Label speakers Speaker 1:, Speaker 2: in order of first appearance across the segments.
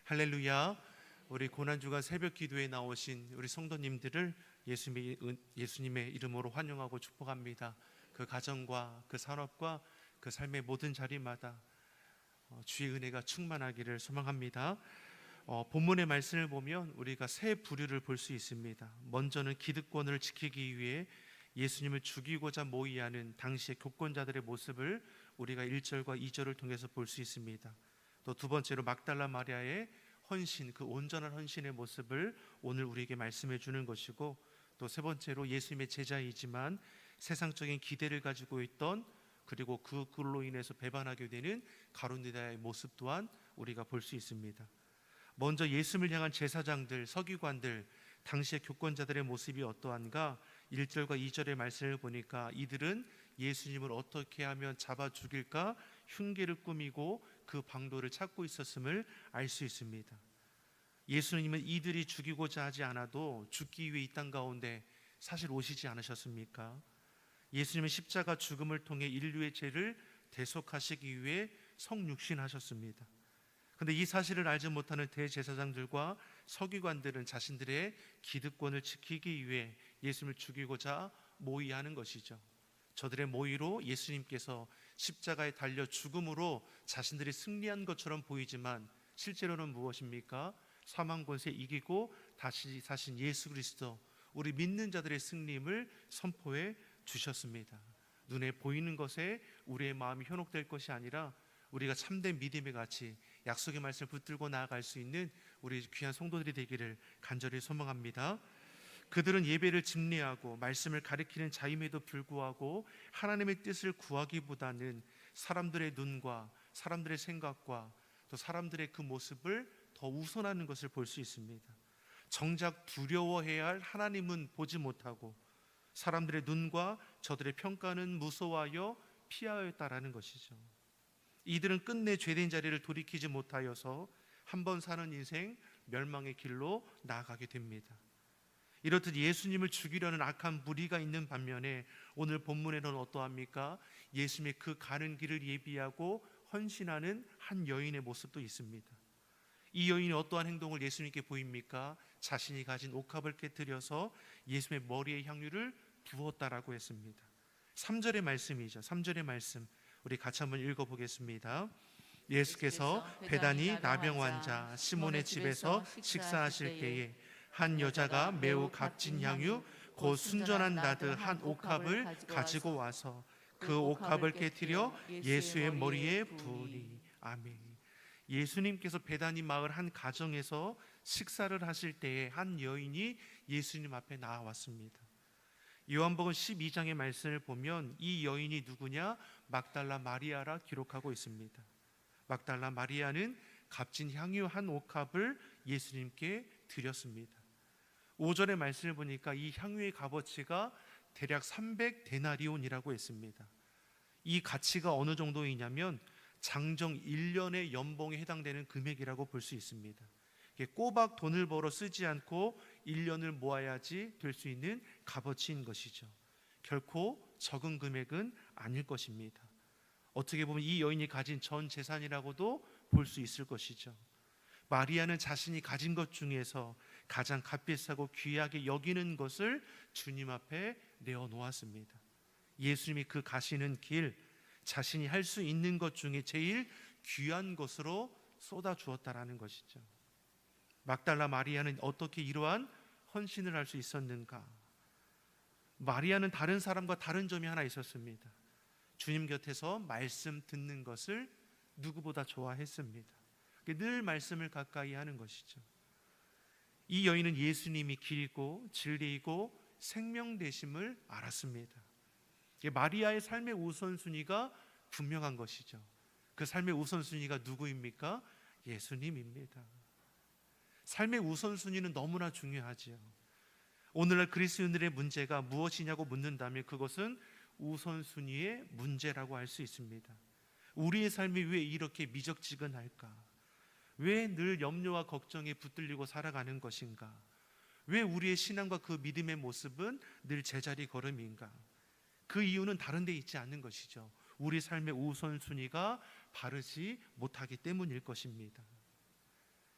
Speaker 1: 할렐루야. 우리 고난주간 새벽 기도에 나오신 우리 성도님들을 예수님의 이름으로 환영하고 축복합니다. 그 가정과 그 산업과 그 삶의 모든 자리마다 주의 은혜가 충만하기를 소망합니다. 본문의 말씀을 보면 우리가 세 부류를 볼 수 있습니다. 먼저는 기득권을 지키기 위해 예수님을 죽이고자 모의하는 당시의 교권자들의 모습을 우리가 1절과 2절을 통해서 볼 수 있습니다. 또 두 번째로 막달라 마리아의 헌신, 그 온전한 헌신의 모습을 오늘 우리에게 말씀해 주는 것이고, 또 세 번째로 예수님의 제자이지만 세상적인 기대를 가지고 있던, 그리고 그걸로 인해서 배반하게 되는 가룟유다의 모습 또한 우리가 볼 수 있습니다. 먼저 예수님을 향한 제사장들, 서기관들, 당시의 교권자들의 모습이 어떠한가? 1절과 2절의 말씀을 보니까 이들은 예수님을 어떻게 하면 잡아 죽일까 흉계를 꾸미고 그 방도를 찾고 있었음을 알 수 있습니다. 예수님은 이들이 죽이고자 하지 않아도 죽기 위해 이 땅 가운데 사실 오시지 않으셨습니까? 예수님은 십자가 죽음을 통해 인류의 죄를 대속하시기 위해 성육신하셨습니다. 그런데 이 사실을 알지 못하는 대제사장들과 서기관들은 자신들의 기득권을 지키기 위해 예수님을 죽이고자 모의하는 것이죠. 저들의 모의로 예수님께서 십자가에 달려 죽음으로 자신들이 승리한 것처럼 보이지만 실제로는 무엇입니까? 사망 권세 이기고 다시 사신 예수 그리스도, 우리 믿는 자들의 승리임을 선포해 주셨습니다. 눈에 보이는 것에 우리의 마음이 현혹될 것이 아니라 우리가 참된 믿음의 가치, 약속의 말씀을 붙들고 나아갈 수 있는 우리 귀한 성도들이 되기를 간절히 소망합니다. 그들은 예배를 집례하고 말씀을 가리키는 자임에도 불구하고 하나님의 뜻을 구하기보다는 사람들의 눈과 사람들의 생각과 또 사람들의 그 모습을 더 우선하는 것을 볼 수 있습니다. 정작 두려워해야 할 하나님은 보지 못하고 사람들의 눈과 저들의 평가는 무서워하여 피하였다라는 것이죠. 이들은 끝내 죄된 자리를 돌이키지 못하여서 한 번 사는 인생 멸망의 길로 나아가게 됩니다. 이렇듯 예수님을 죽이려는 악한 무리가 있는 반면에 오늘 본문에는 어떠합니까? 예수님의 그 가는 길을 예비하고 헌신하는 한 여인의 모습도 있습니다. 이 여인이 어떠한 행동을 예수님께 보입니까? 자신이 가진 옥합을 깨뜨려서 예수님의 머리에 향유를 부었다라고 했습니다. 3절의 말씀이죠. 3절의 말씀 우리 같이 한번 읽어보겠습니다. 예수께서 베다니 나병 환자 시몬의 집에서 식사하실 때에 한 여자가 매우 값진 향유 곧 순전한 나드 한 옥합을 가지고 와서 그 옥합을 깨뜨려 예수의 머리에 부으니. 아멘. 예수님께서 베다니 마을 한 가정에서 식사를 하실 때에 한 여인이 예수님 앞에 나와왔습니다. 요한복음 12장의 말씀을 보면 이 여인이 누구냐? 막달라 마리아라 기록하고 있습니다. 막달라 마리아는 값진 향유 한 옥합을 예수님께 드렸습니다. 5절의 말씀을 보니까 이 향유의 값어치가 대략 300데나리온이라고 했습니다. 이 가치가 어느 정도이냐면 장정 1년의 연봉에 해당되는 금액이라고 볼 수 있습니다. 꼬박 돈을 벌어 쓰지 않고 1년을 모아야지 될 수 있는 값어치인 것이죠. 결코 적은 금액은 아닐 것입니다. 어떻게 보면 이 여인이 가진 전 재산이라고도 볼 수 있을 것이죠. 마리아는 자신이 가진 것 중에서 가장 값비싸고 귀하게 여기는 것을 주님 앞에 내어놓았습니다. 예수님이 그 가시는 길, 자신이 할 수 있는 것 중에 제일 귀한 것으로 쏟아주었다라는 것이죠. 막달라 마리아는 어떻게 이러한 헌신을 할 수 있었는가? 마리아는 다른 사람과 다른 점이 하나 있었습니다. 주님 곁에서 말씀 듣는 것을 누구보다 좋아했습니다. 늘 말씀을 가까이 하는 것이죠. 이 여인은 예수님이 길고 진리이고 생명 되심을 알았습니다. 마리아의 삶의 우선순위가 분명한 것이죠. 그 삶의 우선순위가 누구입니까? 예수님입니다. 삶의 우선순위는 너무나 중요하지요. 오늘날 그리스도인들의 문제가 무엇이냐고 묻는다면 그것은 우선순위의 문제라고 할 수 있습니다. 우리의 삶이 왜 이렇게 미적지근할까? 왜 늘 염려와 걱정에 붙들리고 살아가는 것인가? 왜 우리의 신앙과 그 믿음의 모습은 늘 제자리 걸음인가? 그 이유는 다른 데 있지 않는 것이죠. 우리 삶의 우선순위가 바르지 못하기 때문일 것입니다.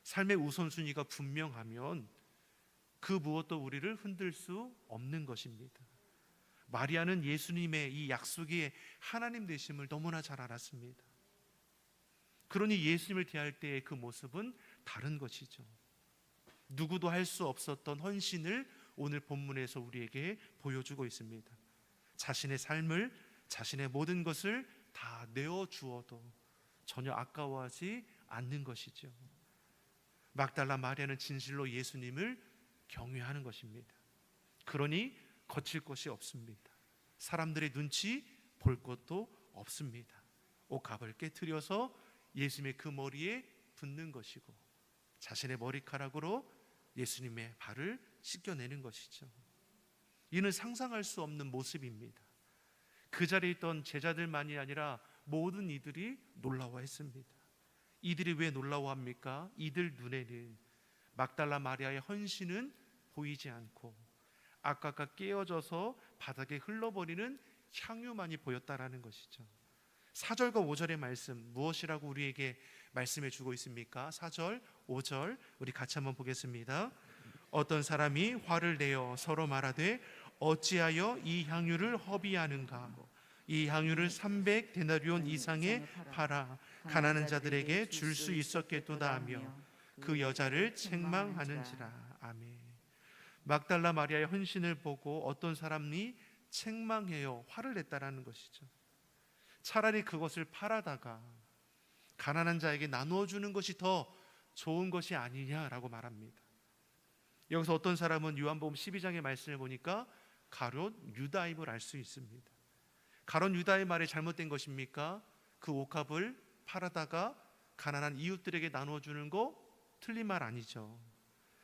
Speaker 1: 삶의 우선순위가 분명하면 그 무엇도 우리를 흔들 수 없는 것입니다. 마리아는 예수님의 이 약속의 하나님 되심을 너무나 잘 알았습니다. 그러니 예수님을 대할 때의 그 모습은 다른 것이죠. 누구도 할 수 없었던 헌신을 오늘 본문에서 우리에게 보여주고 있습니다. 자신의 삶을, 자신의 모든 것을 다 내어주어도 전혀 아까워하지 않는 것이죠. 막달라 마리아는 진실로 예수님을 경외하는 것입니다. 그러니 거칠 것이 없습니다. 사람들의 눈치 볼 것도 없습니다. 옷갑을 깨트려서 예수님의 그 머리에 붓는 것이고 자신의 머리카락으로 예수님의 발을 씻겨내는 것이죠. 이는 상상할 수 없는 모습입니다. 그 자리에 있던 제자들만이 아니라 모든 이들이 놀라워했습니다. 이들이 왜 놀라워합니까? 이들 눈에는 막달라 마리아의 헌신은 보이지 않고 아까가 깨어져서 바닥에 흘러버리는 향유만이 보였다라는 것이죠. 4절과 5절의 말씀 무엇이라고 우리에게 말씀해 주고 있습니까? 4절, 5절 우리 같이 한번 보겠습니다. 어떤 사람이 화를 내어 서로 말하되 어찌하여 이 향유를 허비하는가? 이 향유를 300데나리온 이상에 팔아 가난한 자들에게 줄 수 있었겠도다 하며 그 여자를 책망하는지라. 아멘. 막달라 마리아의 헌신을 보고 어떤 사람이 책망해요, 화를 냈다라는 것이죠. 차라리 그것을 팔아다가 가난한 자에게 나누어 주는 것이 더 좋은 것이 아니냐라고 말합니다. 여기서 어떤 사람은 요한복음 12장의 말씀을 보니까 가룟 유다임을 알 수 있습니다. 가룟 유다의 말이 잘못된 것입니까? 그 옷값을 팔아다가 가난한 이웃들에게 나누어 주는 거 틀린 말 아니죠.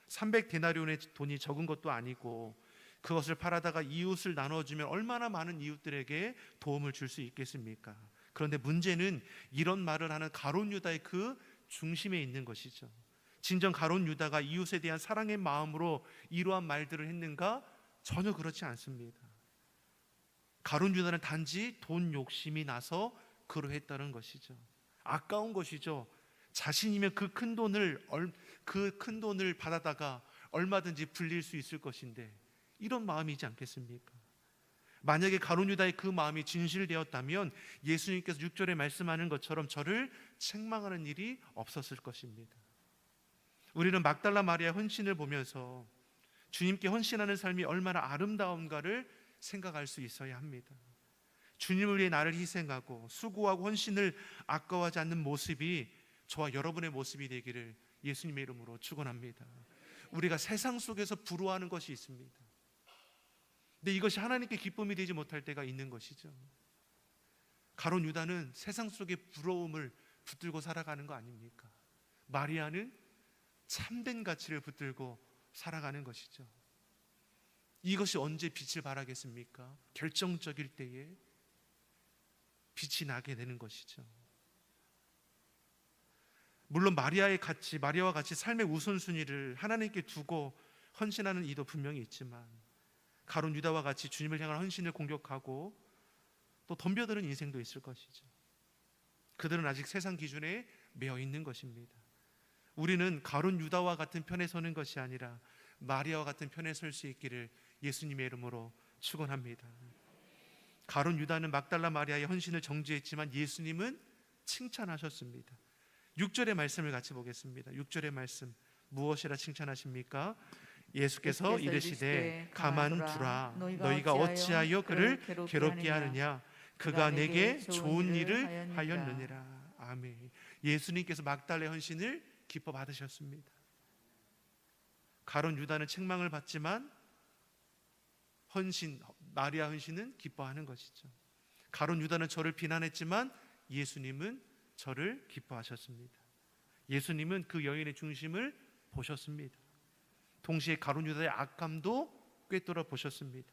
Speaker 1: 300데나리온의 돈이 적은 것도 아니고 그것을 팔아다가 이웃을 나눠주면 얼마나 많은 이웃들에게 도움을 줄 수 있겠습니까? 그런데 문제는 이런 말을 하는 가룟 유다의 그 중심에 있는 것이죠. 진정 가룟 유다가 이웃에 대한 사랑의 마음으로 이러한 말들을 했는가? 전혀 그렇지 않습니다. 가룟 유다는 단지 돈 욕심이 나서 그러했다는 것이죠. 아까운 것이죠. 자신이면 그 큰 돈을 받아다가 얼마든지 불릴 수 있을 것인데 이런 마음이지 않겠습니까? 만약에 가룟 유다의 그 마음이 진실되었다면 예수님께서 6절에 말씀하는 것처럼 저를 책망하는 일이 없었을 것입니다. 우리는 막달라 마리아의 헌신을 보면서 주님께 헌신하는 삶이 얼마나 아름다운가를 생각할 수 있어야 합니다. 주님을 위해 나를 희생하고 수고하고 헌신을 아까워하지 않는 모습이 저와 여러분의 모습이 되기를 예수님의 이름으로 축원합니다. 우리가 세상 속에서 부러워하는 것이 있습니다. 근데 이것이 하나님께 기쁨이 되지 못할 때가 있는 것이죠. 가룟 유다는 세상 속의 부러움을 붙들고 살아가는 거 아닙니까? 마리아는 참된 가치를 붙들고 살아가는 것이죠. 이것이 언제 빛을 발하겠습니까? 결정적일 때에 빛이 나게 되는 것이죠. 물론 마리아와 같이 삶의 우선순위를 하나님께 두고 헌신하는 이도 분명히 있지만 가룟 유다와 같이 주님을 향한 헌신을 공격하고 또 덤벼드는 인생도 있을 것이죠. 그들은 아직 세상 기준에 매여 있는 것입니다. 우리는 가룟 유다와 같은 편에 서는 것이 아니라 마리아와 같은 편에 설 수 있기를 예수님의 이름으로 축원합니다. 가룟 유다는 막달라 마리아의 헌신을 정죄했지만 예수님은 칭찬하셨습니다. 6절의 말씀을 같이 보겠습니다. 6절의 말씀 무엇이라 칭찬하십니까? 예수께서 이르시되 가만 두라. 너희가 어찌하여 그를 괴롭게 하느냐? 그가 내게 좋은 일을 하였느니라. 아멘. 예수님께서 막달라의 헌신을 기뻐 받으셨습니다. 가룟 유다는 책망을 받지만 마리아 헌신은 기뻐하는 것이죠. 가룟 유다는 저를 비난했지만 예수님은 저를 기뻐하셨습니다. 예수님은 그 여인의 중심을 보셨습니다. 동시에 가룟 유다의 악감도 꿰뚫어 보셨습니다.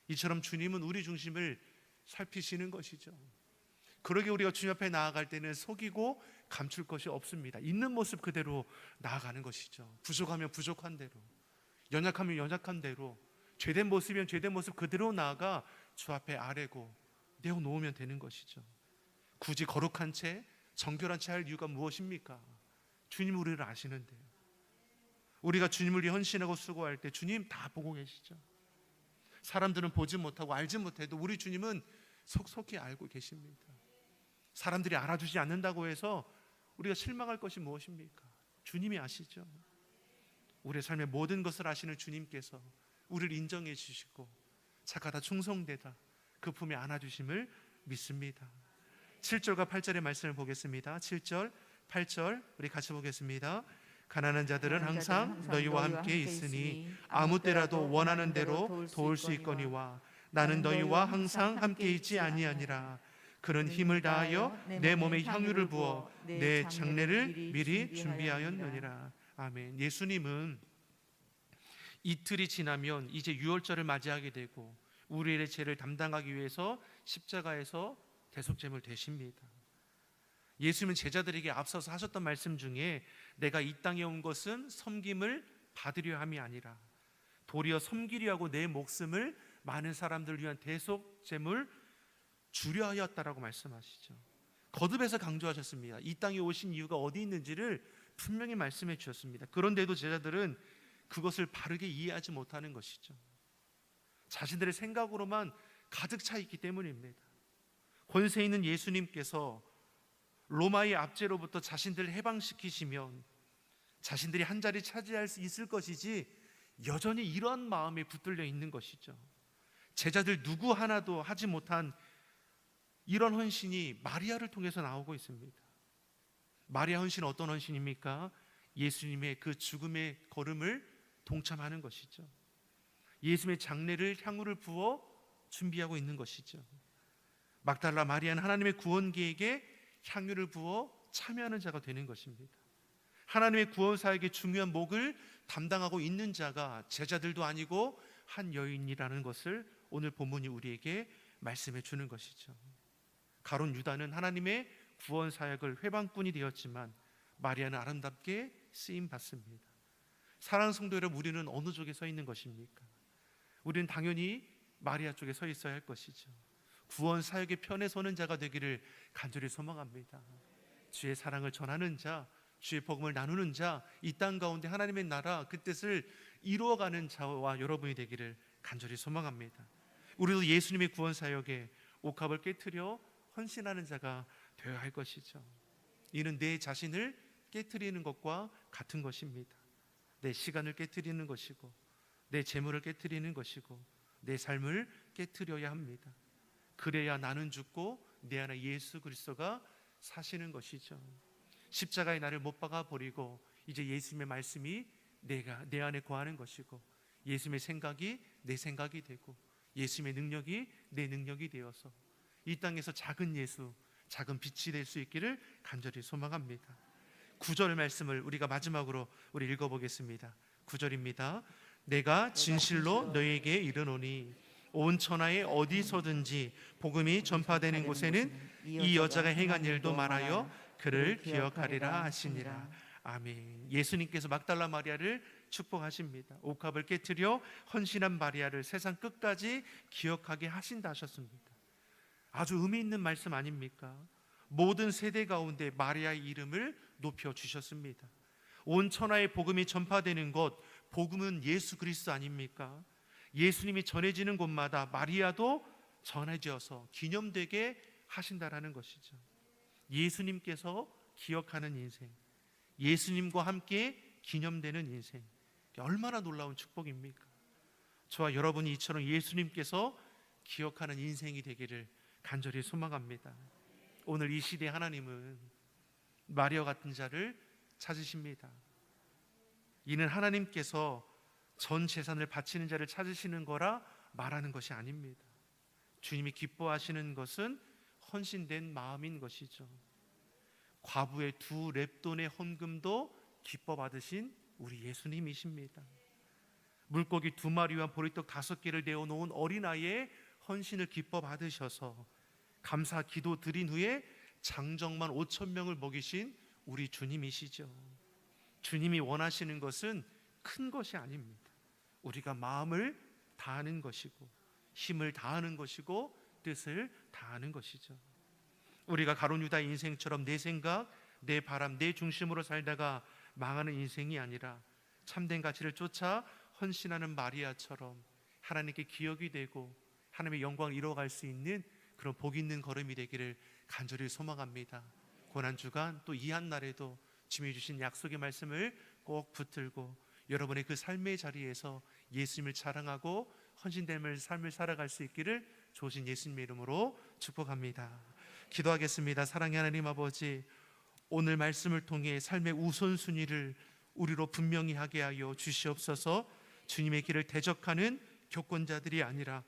Speaker 1: 이처럼 주님은 우리 중심을 살피시는 것이죠. 그러게 우리가 주님 앞에 나아갈 때는 속이고 감출 것이 없습니다. 있는 모습 그대로 나아가는 것이죠. 부족하면 부족한 대로, 연약하면 연약한 대로, 죄된 모습이면 죄된 모습 그대로 나아가 주 앞에 아뢰고 내어놓으면 되는 것이죠. 굳이 거룩한 채, 정결한 채 할 이유가 무엇입니까? 주님 우리를 아시는데요. 우리가 주님을 위해 헌신하고 수고할 때 주님 다 보고 계시죠. 사람들은 보지 못하고 알지 못해도 우리 주님은 속속히 알고 계십니다. 사람들이 알아주지 않는다고 해서 우리가 실망할 것이 무엇입니까? 주님이 아시죠. 우리의 삶의 모든 것을 아시는 주님께서 우리를 인정해 주시고 착하다 충성되다 그 품에 안아주심을 믿습니다. 7절과 8절의 말씀을 보겠습니다. 7절 8절 우리 같이 보겠습니다. 가난한 자들은 항상 너희와 함께 있으니 아무 때라도 원하는 대로 도울 수 있거니와 나는 너희와 항상 함께 있지 아니하니라. 그는 힘을 다하여 내 몸에 향유를 부어 내 장례를 미리 준비하였느니라. 아멘. 예수님은 이틀이 지나면 이제 유월절을 맞이하게 되고 우리의 죄를 담당하기 위해서 십자가에서 대속제물 되십니다. 예수님은 제자들에게 앞서서 하셨던 말씀 중에 내가 이 땅에 온 것은 섬김을 받으려 함이 아니라 도리어 섬기려 하고 내 목숨을 많은 사람들을 위한 대속제물 주려 하였다라고 말씀하시죠. 거듭해서 강조하셨습니다. 이 땅에 오신 이유가 어디 있는지를 분명히 말씀해 주셨습니다. 그런데도 제자들은 그것을 바르게 이해하지 못하는 것이죠. 자신들의 생각으로만 가득 차 있기 때문입니다. 권세 있는 예수님께서 로마의 압제로부터 자신들을 해방시키시면 자신들이 한 자리 차지할 수 있을 것이지 여전히 이러한 마음에 붙들려 있는 것이죠. 제자들 누구 하나도 하지 못한 이런 헌신이 마리아를 통해서 나오고 있습니다. 마리아 헌신은 어떤 헌신입니까? 예수님의 그 죽음의 걸음을 동참하는 것이죠. 예수님의 장례를 향유를 부어 준비하고 있는 것이죠. 막달라 마리아는 하나님의 구원 계획에 향유를 부어 참여하는 자가 되는 것입니다. 하나님의 구원 사역의 중요한 몫을 담당하고 있는 자가 제자들도 아니고 한 여인이라는 것을 오늘 본문이 우리에게 말씀해 주는 것이죠. 가룟 유다는 하나님의 구원 사역을 회방꾼이 되었지만 마리아는 아름답게 쓰임 받습니다. 사랑하는 성도 여러분, 우리는 어느 쪽에 서 있는 것입니까? 우리는 당연히 마리아 쪽에 서 있어야 할 것이죠. 구원 사역의 편에 서는 자가 되기를 간절히 소망합니다. 주의 사랑을 전하는 자, 주의 복음을 나누는 자, 이 땅 가운데 하나님의 나라 그 뜻을 이루어가는 자와 여러분이 되기를 간절히 소망합니다. 우리도 예수님의 구원 사역에 옥합을 깨트려 헌신하는 자가 되어야 할 것이죠. 이는 내 자신을 깨트리는 것과 같은 것입니다. 내 시간을 깨트리는 것이고 내 재물을 깨트리는 것이고 내 삶을 깨트려야 합니다. 그래야 나는 죽고 내 안에 예수 그리스도가 사시는 것이죠. 십자가에 나를 못 박아 버리고 이제 예수님의 말씀이 내 안에 거하는 것이고 예수님의 생각이 내 생각이 되고 예수님의 능력이 내 능력이 되어서 이 땅에서 작은 예수, 작은 빛이 될 수 있기를 간절히 소망합니다. 9절 말씀을 우리가 마지막으로 우리 읽어보겠습니다. 9절입니다. 내가 진실로 너에게 이르노니 온 천하에 어디서든지 복음이 전파되는 곳에는 이 여자가 행한 일도 말하여 그를 기억하리라 하시니라. 아멘. 예수님께서 막달라 마리아를 축복하십니다. 옥합을 깨트려 헌신한 마리아를 세상 끝까지 기억하게 하신다 하셨습니다. 아주 의미 있는 말씀 아닙니까? 모든 세대 가운데 마리아의 이름을 높여주셨습니다. 온 천하에 복음이 전파되는 곳, 복음은 예수 그리스도 아닙니까? 예수님이 전해지는 곳마다 마리아도 전해져서 기념되게 하신다라는 것이죠. 예수님께서 기억하는 인생, 예수님과 함께 기념되는 인생, 얼마나 놀라운 축복입니까? 저와 여러분이 이처럼 예수님께서 기억하는 인생이 되기를 간절히 소망합니다. 오늘 이 시대 하나님은 마리아 같은 자를 찾으십니다. 이는 하나님께서 전 재산을 바치는 자를 찾으시는 거라 말하는 것이 아닙니다. 주님이 기뻐하시는 것은 헌신된 마음인 것이죠. 과부의 2 렙돈의 헌금도 기뻐 받으신 우리 예수님이십니다. 물고기 2마리와 보리떡 5개를 내어놓은 어린아이의 헌신을 기뻐 받으셔서 감사 기도 드린 후에 장정만 5,000명을 먹이신 우리 주님이시죠. 주님이 원하시는 것은 큰 것이 아닙니다. 우리가 마음을 다하는 것이고 힘을 다하는 것이고 뜻을 다하는 것이죠. 우리가 가룟 유다의 인생처럼 내 생각, 내 바람, 내 중심으로 살다가 망하는 인생이 아니라 참된 가치를 쫓아 헌신하는 마리아처럼 하나님께 기억이 되고 하나님의 영광을 이뤄갈 수 있는 그런 복 있는 걸음이 되기를 간절히 소망합니다. 고난주간 또 이 한날에도 주님이 주신 약속의 말씀을 꼭 붙들고 여러분의 그 삶의 자리에서 예수님을 자랑하고 헌신됨을 삶을 살아갈 수 있기를 조신 예수님의 이름으로 축복합니다. 기도하겠습니다. 사랑의 하나님 아버지, 오늘 말씀을 통해 삶의 우선순위를 우리로 분명히 하게 하여 주시옵소서. 주님의 길을 대적하는 교권자들이 아니라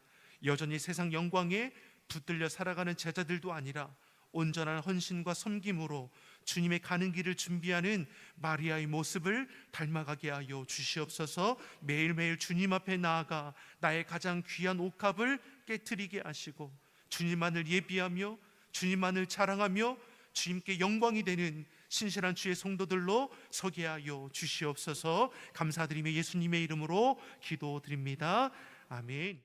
Speaker 1: 여전히 세상 영광에 붙들려 살아가는 제자들도 아니라 온전한 헌신과 섬김으로 주님의 가는 길을 준비하는 마리아의 모습을 닮아가게 하여 주시옵소서. 매일매일 주님 앞에 나아가 나의 가장 귀한 옥합을 깨트리게 하시고 주님만을 예비하며 주님만을 자랑하며 주님께 영광이 되는 신실한 주의 성도들로 서게 하여 주시옵소서. 감사드리며 예수님의 이름으로 기도드립니다. 아멘.